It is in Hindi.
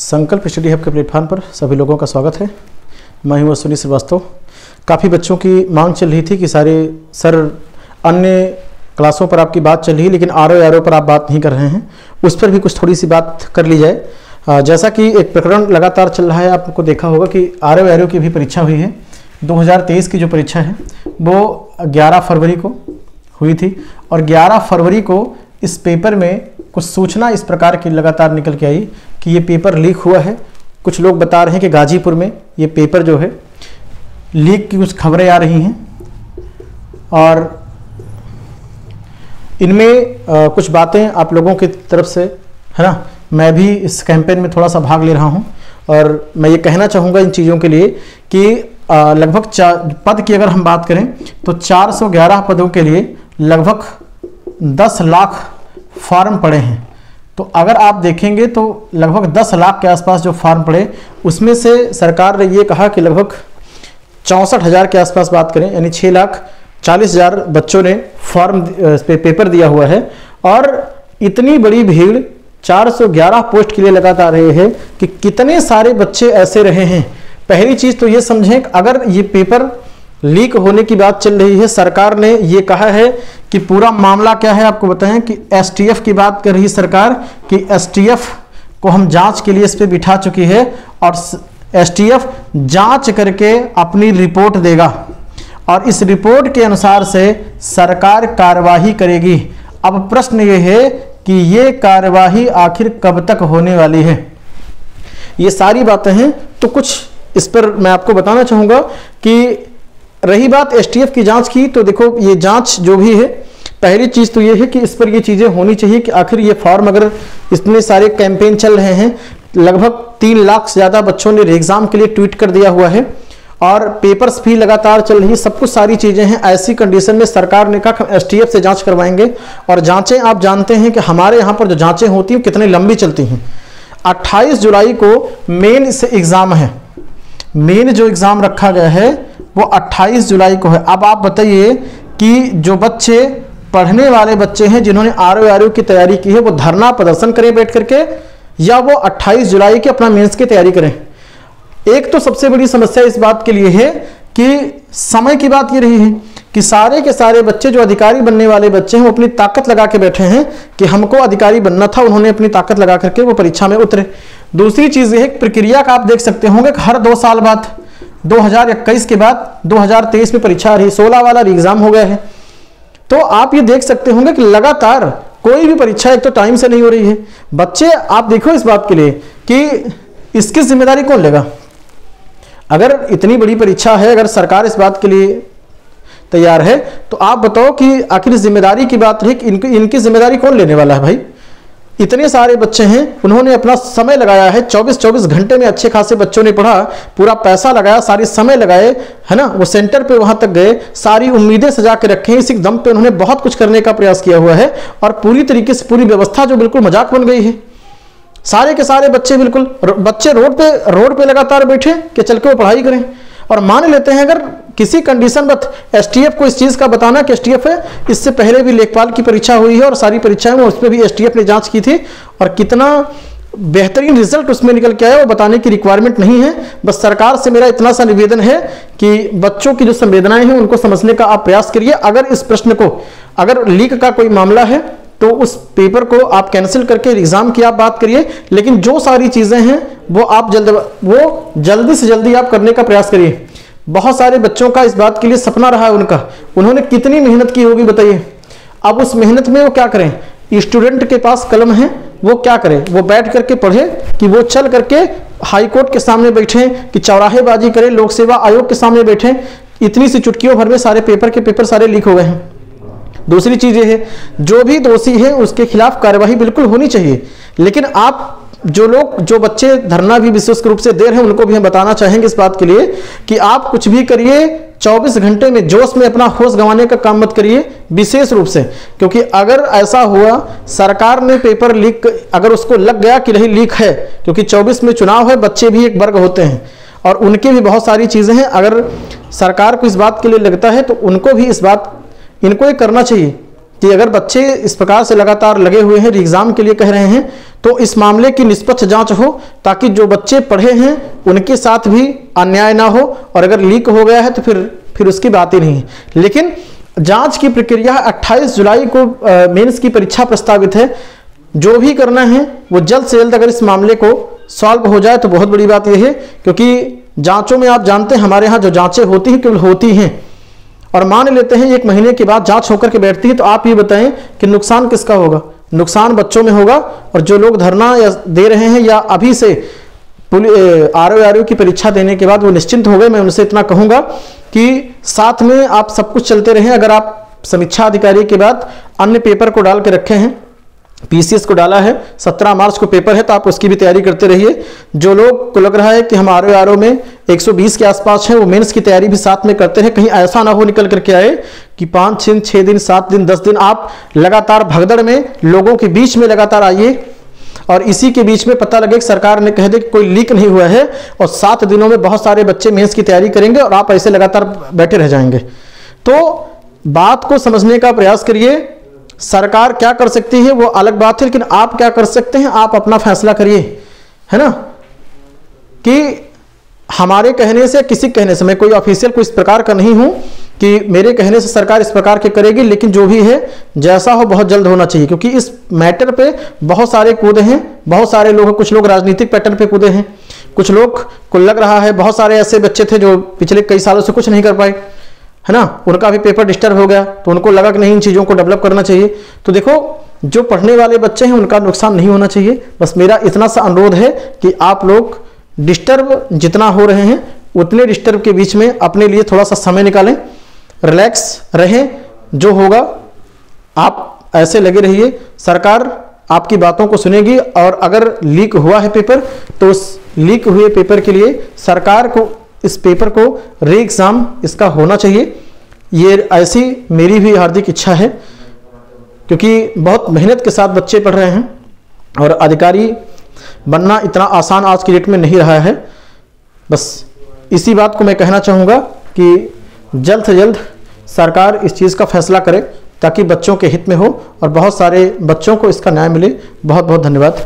संकल्प स्टडी हब के प्लेटफॉर्म पर सभी लोगों का स्वागत है। मैं हूं अश्विनी श्रीवास्तव। काफ़ी बच्चों की मांग चल रही थी कि सर अन्य क्लासों पर आपकी बात चल रही है लेकिन आर पर आप बात नहीं कर रहे हैं, उस पर भी कुछ थोड़ी सी बात कर ली जाए। जैसा कि एक प्रकरण लगातार चल रहा है, आपको देखा होगा कि आर की भी परीक्षा हुई है। 2023 की जो परीक्षा है वो 11 फरवरी को हुई थी और 11 फरवरी को इस पेपर में कुछ सूचना इस प्रकार की लगातार निकल के आई कि ये पेपर लीक हुआ है। कुछ लोग बता रहे हैं कि गाजीपुर में ये पेपर जो है लीक की कुछ खबरें आ रही हैं और इनमें कुछ बातें आप लोगों की तरफ से, है ना, मैं भी इस कैंपेन में थोड़ा सा भाग ले रहा हूं और मैं ये कहना चाहूँगा इन चीज़ों के लिए कि लगभग पद की अगर हम बात करें तो 411 पदों के लिए लगभग 10 लाख फॉर्म पड़े हैं। तो अगर आप देखेंगे तो लगभग 10 लाख के आसपास जो फॉर्म पड़े, उसमें से सरकार ने ये कहा कि लगभग 64,000 के आसपास बात करें, यानी 6,40,000 बच्चों ने फॉर्म पेपर दिया हुआ है। और इतनी बड़ी भीड़ 411 पोस्ट के लिए लगातार रही है कि कितने सारे बच्चे ऐसे रहे हैं। पहली चीज़ तो ये समझें कि अगर ये पेपर लीक होने की बात चल रही है, सरकार ने ये कहा है कि पूरा मामला क्या है आपको बताएं कि एसटीएफ की बात कर रही सरकार कि एसटीएफ को हम जांच के लिए इस पे बिठा चुकी है और एसटीएफ जांच करके अपनी रिपोर्ट देगा और इस रिपोर्ट के अनुसार से सरकार कार्यवाही करेगी। अब प्रश्न ये है कि ये कार्यवाही आखिर कब तक होने वाली है। ये सारी बातें हैं, तो कुछ इस पर मैं आपको बताना चाहूँगा कि रही बात एसटीएफ की जांच की, तो देखो ये जांच जो भी है, पहली चीज़ तो ये है कि इस पर ये चीज़ें होनी चाहिए कि आखिर ये फॉर्म, अगर इतने सारे कैंपेन चल रहे हैं, लगभग 3 लाख से ज़्यादा बच्चों ने एग्ज़ाम के लिए ट्वीट कर दिया हुआ है और पेपर्स भी लगातार चल रही है, सब कुछ सारी चीज़ें हैं। ऐसी कंडीशन में सरकार ने कहा हम एसटीएफ से जाँच करवाएंगे और जाँचें आप जानते हैं कि हमारे यहाँ पर जो जाँचें होती हैं कितनी लंबी चलती हैं। 28 जुलाई को मेन से एग्ज़ाम है, मेन जो एग्ज़ाम रखा गया है वो 28 जुलाई को है। अब आप बताइए कि जो बच्चे पढ़ने वाले बच्चे हैं जिन्होंने आर की तैयारी की है वो धरना प्रदर्शन करें बैठ करके या वो 28 जुलाई के अपना मेंस की तैयारी करें। एक तो सबसे बड़ी समस्या इस बात के लिए है कि समय की बात ये रही है कि सारे के सारे बच्चे जो अधिकारी बनने वाले बच्चे हैं वो अपनी ताकत लगा के बैठे हैं कि हमको अधिकारी बनना था, उन्होंने अपनी ताकत लगा करके वो परीक्षा में उतरे। दूसरी चीज़ ये है प्रक्रिया का आप देख सकते होंगे कि हर 2 साल बाद 2021 के बाद 2023 में परीक्षा आ रही, 16 वाला एग्जाम हो गया है। तो आप ये देख सकते होंगे कि लगातार कोई भी परीक्षा एक तो टाइम से नहीं हो रही है। बच्चे आप देखो इस बात के लिए कि इसकी जिम्मेदारी कौन लेगा। अगर इतनी बड़ी परीक्षा है, अगर सरकार इस बात के लिए तैयार है तो आप बताओ कि आखिर जिम्मेदारी की बात है कि इनकी जिम्मेदारी कौन लेने वाला है भाई। इतने सारे बच्चे हैं, उन्होंने अपना समय लगाया है, 24 घंटे में अच्छे खासे बच्चों ने पढ़ा, पूरा पैसा लगाया, सारी समय लगाए, है ना, वो सेंटर पे वहां तक गए, सारी उम्मीदें सजा के रखे हैं, इसी दम पे उन्होंने बहुत कुछ करने का प्रयास किया हुआ है और पूरी तरीके से पूरी व्यवस्था जो बिल्कुल मजाक बन गई है। सारे के सारे बच्चे बिल्कुल बच्चे रोड पे लगातार बैठे कि चल के वो पढ़ाई करें और मान लेते हैं अगर किसी कंडीशन में एसटीएफ को इस चीज़ का बताना कि एसटीएफ है, इससे पहले भी लेखपाल की परीक्षा हुई है और सारी परीक्षाएं में उसमें भी एसटीएफ ने जांच की थी और कितना बेहतरीन रिजल्ट उसमें निकल के आया वो बताने की रिक्वायरमेंट नहीं है। बस सरकार से मेरा इतना सा निवेदन है कि बच्चों की जो संवेदनाएं हैं उनको समझने का आप प्रयास करिए। अगर इस प्रश्न को, अगर लीक का कोई मामला है तो उस पेपर को आप कैंसिल करके एग्जाम की आप बात करिए, लेकिन जो सारी चीज़ें हैं वो आप जल्दी से जल्दी आप करने का प्रयास करिए। बहुत सारे बच्चों का इस बात के लिए सपना रहा है उनका, उन्होंने कितनी मेहनत की होगी बताइए। अब उस मेहनत में वो क्या करें, स्टूडेंट के पास कलम है, वो क्या करें, वो बैठ करके पढ़े कि वो चल करके हाई कोर्ट के सामने बैठे कि चौराहेबाजी करें, लोक सेवा आयोग के सामने बैठे। इतनी सी चुटकियों भर में सारे पेपर सारे लीक हो गए हैं। दूसरी चीज़ ये है, जो भी दोषी है उसके खिलाफ कार्यवाही बिल्कुल होनी चाहिए, लेकिन आप जो बच्चे धरना भी विशेष रूप से दे रहे हैं उनको भी हम बताना चाहेंगे इस बात के लिए कि आप कुछ भी करिए, 24 घंटे में जोश में अपना होश गंवाने का काम मत करिए विशेष रूप से, क्योंकि अगर ऐसा हुआ सरकार ने पेपर लीक अगर उसको लग गया कि नहीं लीक है, क्योंकि 24 में चुनाव है, बच्चे भी एक वर्ग होते हैं और उनके भी बहुत सारी चीज़ें हैं, अगर सरकार को इस बात के लिए लगता है तो उनको भी इनको ये करना चाहिए कि अगर बच्चे इस प्रकार से लगातार लगे हुए हैं एग्जाम के लिए कह रहे हैं तो इस मामले की निष्पक्ष जांच हो, ताकि जो बच्चे पढ़े हैं उनके साथ भी अन्याय ना हो, और अगर लीक हो गया है तो फिर उसकी बात ही नहीं है। लेकिन जांच की प्रक्रिया 28 जुलाई को मेंस की परीक्षा प्रस्तावित है। जो भी करना है वो जल्द से जल्द अगर इस मामले को सॉल्व हो जाए तो बहुत बड़ी बात यह है, क्योंकि जांचों में आप जानते हैं हमारे यहाँ जो जांचें होती हैं केवल होती हैं, और मान लेते हैं 1 महीने के बाद जांच होकर के बैठती है, तो आप ये बताएं कि नुकसान किसका होगा? नुकसान बच्चों में होगा, और जो लोग धरना या दे रहे हैं या अभी से RO की परीक्षा देने के बाद वो निश्चिंत हो गए। मैं उनसे इतना कहूँगा कि साथ में आप सब कुछ चलते रहें। अगर आप समीक्षा अधिकारी के बाद अन्य पेपर को डाल के रखे हैं, PCS को डाला है, 17 मार्च को पेपर है, तो आप उसकी भी तैयारी करते रहिए। जो लोग को लग रहा है कि हम RO में 120 के आसपास हैं, वो मेंस की तैयारी भी साथ में करते रहें। कहीं ऐसा ना हो निकल करके आए कि 5 दिन 6 दिन 7 दिन 10 दिन आप लगातार भगदड़ में लोगों के बीच में लगातार आइए, और इसी के बीच में पता लगे कि सरकार ने कह दे कि कोई लीक नहीं हुआ है, और 7 दिनों में बहुत सारे बच्चे मेंस की तैयारी करेंगे और आप ऐसे लगातार बैठे रह जाएंगे। तो बात को समझने का प्रयास करिए। सरकार क्या कर सकती है वो अलग बात है, लेकिन आप क्या कर सकते हैं आप अपना फैसला करिए, है ना। कि हमारे कहने से, किसी कहने से, मैं कोई ऑफिशियल कोई इस प्रकार का नहीं हूं कि मेरे कहने से सरकार इस प्रकार के करेगी, लेकिन जो भी है जैसा हो बहुत जल्द होना चाहिए, क्योंकि इस मैटर पे बहुत सारे कूदे हैं, बहुत सारे लोग, कुछ लोग राजनीतिक पैटर्न पे कूदे हैं, कुछ लोग को लग रहा है, बहुत सारे ऐसे बच्चे थे जो पिछले कई सालों से कुछ नहीं कर पाए, है ना, उनका भी पेपर डिस्टर्ब हो गया, तो उनको लगा कि नहीं इन चीज़ों को डेवलप करना चाहिए। तो देखो, जो पढ़ने वाले बच्चे हैं उनका नुकसान नहीं होना चाहिए। बस मेरा इतना सा अनुरोध है कि आप लोग डिस्टर्ब जितना हो रहे हैं उतने डिस्टर्ब के बीच में अपने लिए थोड़ा सा समय निकालें, रिलैक्स रहें। जो होगा आप ऐसे लगे रहिए, सरकार आपकी बातों को सुनेगी, और अगर लीक हुआ है पेपर तो उस लीक हुए पेपर के लिए सरकार को इस पेपर को री एग्ज़ाम इसका होना चाहिए। ये ऐसी मेरी भी हार्दिक इच्छा है, क्योंकि बहुत मेहनत के साथ बच्चे पढ़ रहे हैं, और अधिकारी बनना इतना आसान आज की डेट में नहीं रहा है। बस इसी बात को मैं कहना चाहूँगा कि जल्द से जल्द सरकार इस चीज़ का फैसला करे, ताकि बच्चों के हित में हो और बहुत सारे बच्चों को इसका न्याय मिले। बहुत बहुत धन्यवाद।